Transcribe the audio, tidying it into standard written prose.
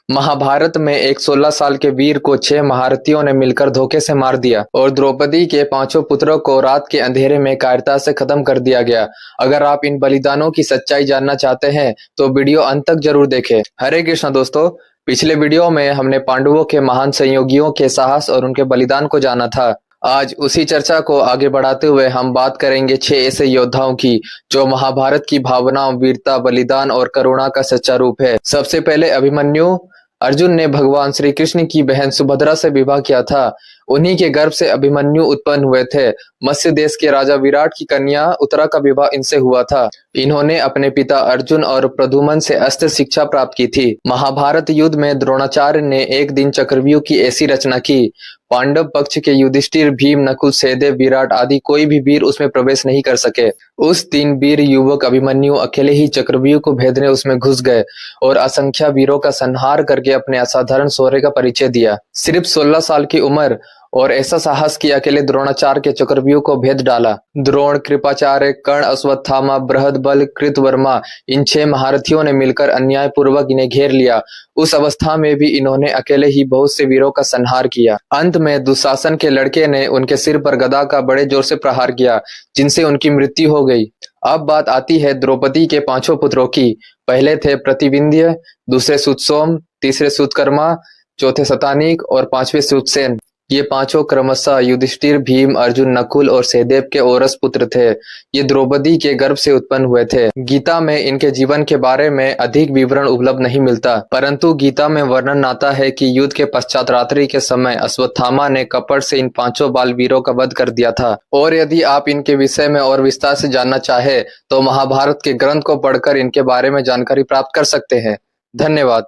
महाभारत में एक 16 साल के वीर को 6 महारथियों ने मिलकर धोखे से मार दिया और द्रौपदी के 5 पुत्रों को रात के अंधेरे में कायरता से खत्म कर दिया गया। अगर आप इन बलिदानों की सच्चाई जानना चाहते हैं तो वीडियो अंत तक जरूर देखें। हरे कृष्णा दोस्तों, पिछले वीडियो में हमने पांडवों के महान सहयोगियों के साहस और उनके बलिदान को जाना था। आज उसी चर्चा को आगे बढ़ाते हुए हम बात करेंगे 6 ऐसे योद्धाओं की जो महाभारत की भावनाओं, वीरता, बलिदान और करुणा का सच्चा रूप है। सबसे पहले अभिमन्यु। अर्जुन ने भगवान श्री कृष्ण की बहन सुभद्रा से विवाह किया था। उन्हीं के गर्भ से अभिमन्यु उत्पन्न हुए थे। मत्स्य देश के राजा विराट की कन्या उत्तरा का विवाह इनसे हुआ था। इन्होंने अपने पिता अर्जुन और प्रद्युम्न से अस्त्र शिक्षा प्राप्त की थी। महाभारत युद्ध में द्रोणाचार्य ने एक दिन चक्रव्यूह की ऐसी रचना की, पांडव पक्ष के युधिष्ठिर, भीम, नकुल, सहदेव, विराट आदि कोई भी वीर उसमें प्रवेश नहीं कर सके। उस दिन वीर युवक अभिमन्यु अकेले ही चक्रव्यूह को भेदने उसमें घुस गए और असंख्य वीरों का संहार करके अपने असाधारण शौर्य का परिचय दिया। सिर्फ 16 साल की उम्र और ऐसा साहस कि अकेले द्रोणाचार्य के चक्रव्यूह को भेद डाला। द्रोण, कृपाचार्य, कर्ण, अश्वत्थामा, बृहदबल, कृतवर्मा, इन 6 महारथियों ने मिलकर अन्याय पूर्वक इन्हें घेर लिया। उस अवस्था में भी इन्होंने अकेले ही बहुत से वीरों का संहार किया। अंत में दुशासन के लड़के ने उनके सिर पर गदा का बड़े जोर से प्रहार किया, जिनसे उनकी मृत्यु हो गई। अब बात आती है द्रौपदी के 5 पुत्रों की। पहले थे प्रतिविंध्य, दूसरे सुतसोम, तीसरे सुतकर्मा, चौथे शतानीक और 5वें सुतसेन। ये 5 क्रमशः युधिष्ठिर, भीम, अर्जुन, नकुल और सहदेव के औरस पुत्र थे। ये द्रौपदी के गर्भ से उत्पन्न हुए थे। गीता में इनके जीवन के बारे में अधिक विवरण उपलब्ध नहीं मिलता, परंतु गीता में वर्णन आता है कि युद्ध के पश्चात रात्रि के समय अश्वत्थामा ने कपट से इन 5 बाल वीरों का वध कर दिया था। और यदि आप इनके विषय में और विस्तार से जानना चाहे तो महाभारत के ग्रंथ को पढ़कर इनके बारे में जानकारी प्राप्त कर सकते हैं। धन्यवाद।